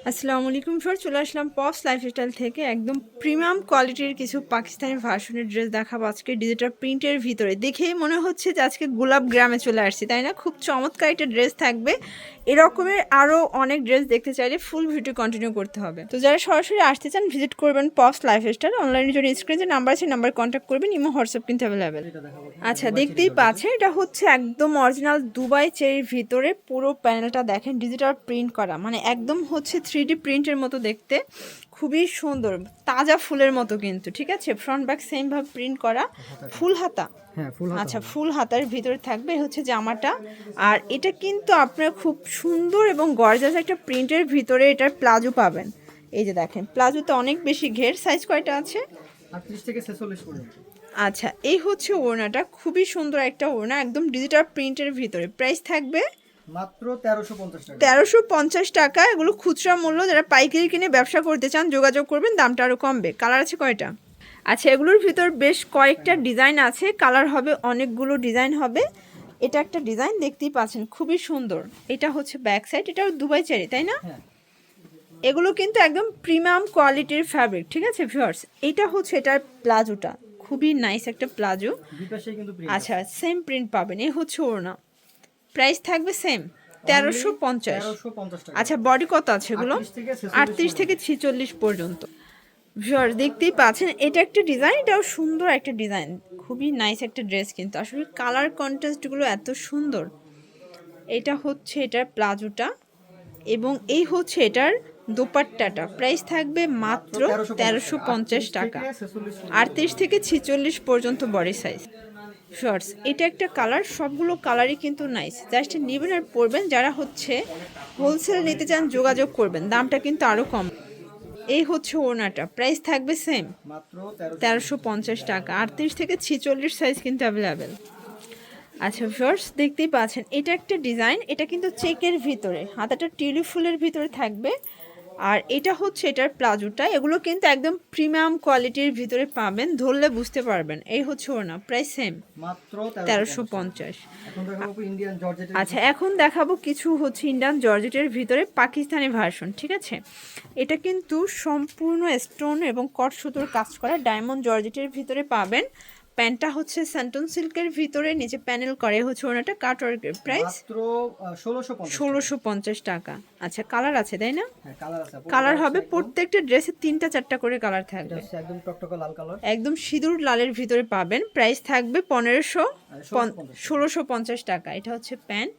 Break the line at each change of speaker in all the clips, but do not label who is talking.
আসসালামু আলাইকুম স্যার, চলে আসলাম পপস লাইফস্টাইল থেকে একদম প্রিমিয়াম কোয়ালিটির কিছু পাকিস্তানি ভার্সনের ড্রেস দেখাবো আজকে ডিজিটাল প্রিন্টের ভিতরে। দেখেই মনে হচ্ছে যে আজকে গোলাপ গ্রামে চলে আসছি, তাই না? খুব চমৎকার একটা ড্রেস থাকবে। এরকমের আরও অনেক ড্রেস দেখতে চাইলে ফুল ভিডিও কন্টিনিউ করতে হবে। তো যারা সরাসরি আসতে চান ভিজিট করবেন পপস লাইফস্টাইল। অনলাইনের জন্য স্ক্রিনে যে নাম্বার আছে নাম্বার কন্ট্যাক্ট করবেন, ইমো হোয়াটসঅ্যাপ কিন্তু অ্যাভেলেবেল। আচ্ছা, দেখতেই পাচ্ছেন এটা হচ্ছে একদম অরিজিনাল দুবাই চেরির ভিতরে। পুরো প্যানেলটা দেখেন ডিজিটাল প্রিন্ট করা, মানে একদম হচ্ছে 3D প্রিন্টের মতো দেখতে, খুবই সুন্দর, তাজা ফুলের মতো কিন্তু। ঠিক আছে, ফ্রন্ট ব্যাক সেম ভাবে প্রিন্ট করা, ফুল হাতা। আচ্ছা, ফুল হাতার ভিতরে থাকবে হচ্ছে জামাটা। আর এটা কিন্তু আপনার খুব সুন্দর এবং গর্জাস একটা প্রিন্টের ভিতরে এটার প্লাজো পাবেন। এই যে দেখেন প্লাজোতে অনেক বেশি ঘের। সাইজ কয়টা আছে?
38 থেকে 46 পর্যন্ত।
আচ্ছা, এই হচ্ছে ওড়নাটা, খুবই সুন্দর একটা ওড়না, একদম ডিজিটাল প্রিন্টের ভিতরে। প্রাইস থাকবে
মাত্র 1350 টাকা।
1350 টাকা। এগুলো খুচরা মূল্য। যারা পাইকারি কিনে ব্যবসা করতে চান যোগাযোগ করবেন, দামটা আরও কমবে। কালার আছে কয়টা? আচ্ছা, এগুলোর ভিতর বেশ কয়েকটা ডিজাইন আছে, কালার হবে অনেকগুলো ডিজাইন হবে। এটা একটা ডিজাইন দেখতেই পাচ্ছেন, খুবই সুন্দর। এটা হচ্ছে ব্যাক সাইড, এটাও দুবাই চেরি, তাই না?
হ্যাঁ,
এগুলো কিন্তু একদম প্রিমিয়াম কোয়ালিটির ফ্যাব্রিক। ঠিক আছে ভিউয়ার্স, এটা হচ্ছে এটার প্লাজোটা, খুবই নাইস একটা প্লাজো।
দুই পাশেই কিন্তু প্রিন্ট
আচ্ছা,
আছে।
সেম প্রিন্ট পাবেন। এই হচ্ছে ওড়না, প্রাইস থাকবে সেম 1350।
1350 টাকা।
আচ্ছা, বডি কত আছে এগুলো? 38 থেকে 46 পর্যন্ত। ভিউয়ার্স দেখতেই পাচ্ছেন, এটা একটা ডিজাইন, এটাও সুন্দর একটা ডিজাইন, খুবই নাইস একটা ড্রেস কিন্তু। আসলে কালার কন্ট্রাস্টগুলো এত সুন্দর। এটা হচ্ছে এটার প্লাজোটা এবং এই হচ্ছে এটার দোপাট্টাটা। প্রাইস থাকবে মাত্র 1350 টাকা। 38 থেকে 46 পর্যন্ত বডি সাইজ। শর্টস, এটা একটা কালার, সবগুলো কালারই কিন্তু নাইস। জাস্ট নেবেন আর পরবেন। যারা হচ্ছে হোলসেল নিতে চান যোগাযোগ করবেন, দামটা কিন্তু আরও কম। এই হচ্ছে ওড়নাটা, প্রাইস থাকবে সেম
মাত্র
1350 টাকা। 38 থেকে 46 সাইজ কিন্তু অ্যাভেলেবেল। আচ্ছা শর্টস, দেখতেই পাচ্ছেন এটা একটা ডিজাইন, এটা কিন্তু চেকের ভিতরে, হাতাটা টিউলিপ ফুলের ভিতরে থাকবে। আর এটা হচ্ছে এটার প্লাজোটা। এগুলো কিন্তু একদম প্রিমিয়াম কোয়ালিটির ভিতরে পাবেন, ধরলে বুঝতে পারবেন। এই হচ্ছে ওড়না, প্রাইস সেম
মাত্র
1350।
এখন দেখাবো ইন্ডিয়ান জর্জেটের।
আচ্ছা, এখন দেখাবো কিছু হচ্ছে ইন্ডিয়ান জর্জেটের ভিতরে পাকিস্তানি ভার্সন। ঠিক আছে, এটা কিন্তু সম্পূর্ণ স্টোন এবং কট সুতোর কাজ করা ডায়মন্ড জর্জেটের ভিতরে পাবেন। প্যান্টটা হচ্ছে স্যান্টন সিল্কের ভিতরে, নিচে প্যানেল করে হচ্ছে ওনাটা কাটওয়ার্কের। প্রাইস
মাত্র 1650।
1650 টাকা। আচ্ছা, কালার আছে তাই না?
হ্যাঁ, কালার আছে।
কালার হবে প্রত্যেকটা ড্রেসে 3টা 4টা করে কালার
এটা
থাকবে।
হচ্ছে একদম টকটকে লাল কালার।
একদম সিঁদুর লালের ভিতরে পাবেন। প্রাইস থাকবে 1650 টাকা। এটা হচ্ছে প্যান্ট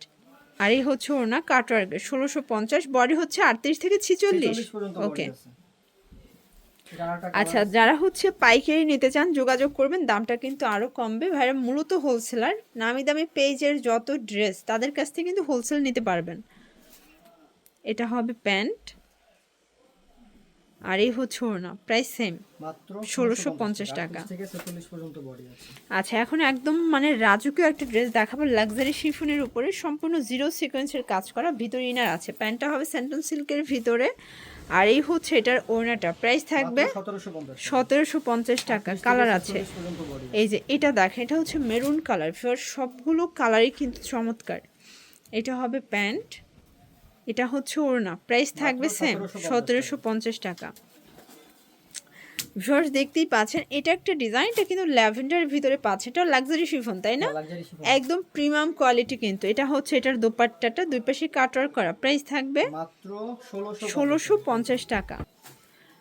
আর এই হচ্ছে ওড়না কাটওয়ার্কের। 1650, বডি হচ্ছে 38 থেকে 46।
46 পর্যন্ত বডি
ওকে।
আছে। এটা আরেকটা
আচ্ছা,
কালার আছে।
যারা হচ্ছে পাইকারি নিতে চান যোগাযোগ করবেন, দামটা কিন্তু আরও কমবে। ভাইরা মূলত হোলসেলার, নামি দামি পেজের যত ড্রেস তাদের কাছ থেকে কিন্তু হোলসেল নিতে পারবেন। এটা হবে প্যান্ট আর এই হচ্ছে ওড়না, প্রাইস সেম
মাত্র
1650 টাকা।
38 থেকে 46 পর্যন্ত বডি আছে।
আচ্ছা, এখন একদম মানে রাজকীয় একটা ড্রেস দেখাবো, লাক্সারি শিফনের উপরে সম্পূর্ণ জিরো সিকোয়েন্সের কাজ করা, ভিতরে ইনার আছে। প্যান্টটা হবে স্যান্টন সিল্কের ভিতরে আর এই হচ্ছে এটার ওড়নাটা। প্রাইস থাকবে 1750 টাকা। কালার আছে, এই যে এটা দেখেন, এটা হচ্ছে মেরুন কালার। সবগুলো কালারই কিন্তু চমৎকার। এটা হবে প্যান্ট, এটা হচ্ছে ওড়না, প্রাইস থাকবে সেম 1750 টাকা। ভিউয়ার্স দেখতেই পাচ্ছেন, এটা একটা ডিজাইন, এটা কিন্তু ল্যাভেন্ডারের ভিতরে পাচ্ছে। এটা লাক্সারি শিফন, তাই না? একদম প্রিমিয়াম কোয়ালিটি কিন্তু। এটা হচ্ছে এটার দোপাট্টাটা, দুই পাশে কাটওয়ার্ক করা। প্রাইস থাকবে
মাত্র
1650 টাকা।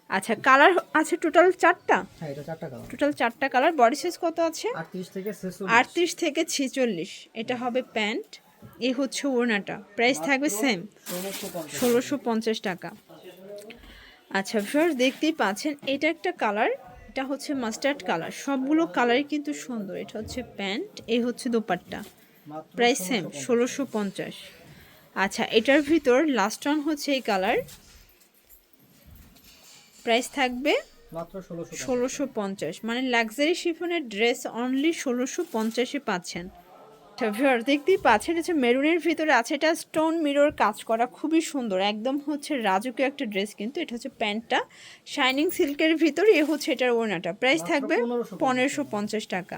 আচ্ছা, কালার আছে টোটাল 4টা।
হ্যাঁ, এটা 4টা কালার।
টোটাল 4টা কালার। বডি সাইজ কত আছে?
38 থেকে 46।
38 থেকে 46। এটা হবে প্যান্ট, এই হচ্ছে ওড়নাটা। প্রাইস থাকবে সেম 1650 টাকা। আচ্ছা ভিউয়ার্স দেখতেই পাচ্ছেন, এটা একটা কালার, এটা হচ্ছে মাস্টার্ড কালার। সবগুলো কালারই কিন্তু সুন্দর। এটা হচ্ছে প্যান্ট, এই হচ্ছে দোপাট্টা। Price same 1650। আচ্ছা, এটার ভিতর লাস্ট ওয়ান হচ্ছে এই কালার, প্রাইস থাকবে
মাত্র
1650। মানে লাক্সারি শিফনের ড্রেস অনলি 1650-এ পাচ্ছেন। ভিউয়ার্স দেখতেই পাচ্ছেন, হচ্ছে মেরুনের ভিতরে আছে, এটা স্টোন মিরর কাজ করা, খুবই সুন্দর, একদম হচ্ছে রাজকীয় একটা ড্রেস কিন্তু। এটা হচ্ছে প্যান্টটা শাইনিং সিল্কের ভিতরে, এ হচ্ছে এটার ওড়নাটা। প্রাইস থাকবে 1550 টাকা।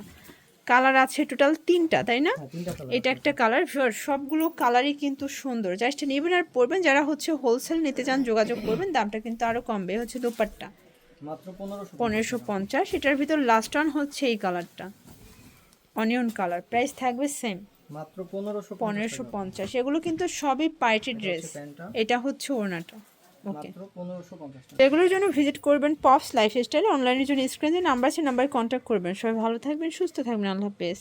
কালার আছে টোটাল 3টা, তাই না?
হ্যাঁ 3টা কালার।
এটা একটা কালার, সবগুলো কালারই কিন্তু সুন্দর, জাস্ট নেবেন আর পরবেন। যারা হচ্ছে হোলসেল নিতে চান যোগাযোগ করবেন, দামটা কিন্তু আরও কমবে। হচ্ছে দোপাট্টা
মাত্র
1550। এটার ভিতর লাস্ট ওয়ান হচ্ছে এই কালারটা, অনিয়ন কালার, প্রাইস থাকবে সেম
মাত্র 1550
1550। এগুলো কিন্তু সবই পার্টি
এটা
ড্রেস।
হচ্ছে প্যান্টটা।
এটা হচ্ছে ওড়নাটা। ওকে,
মাত্র 1550 টাকা।
এগুলোর জন্য ভিজিট করবেন পপস লাইফস্টাইল। অনলাইনের জন্য স্ক্রিনে নাম্বার আছে, নাম্বারে কন্ট্যাক্ট করবেন। সবাই ভালো থাকবেন, সুস্থ থাকবেন, আল্লাহ হাফেজ।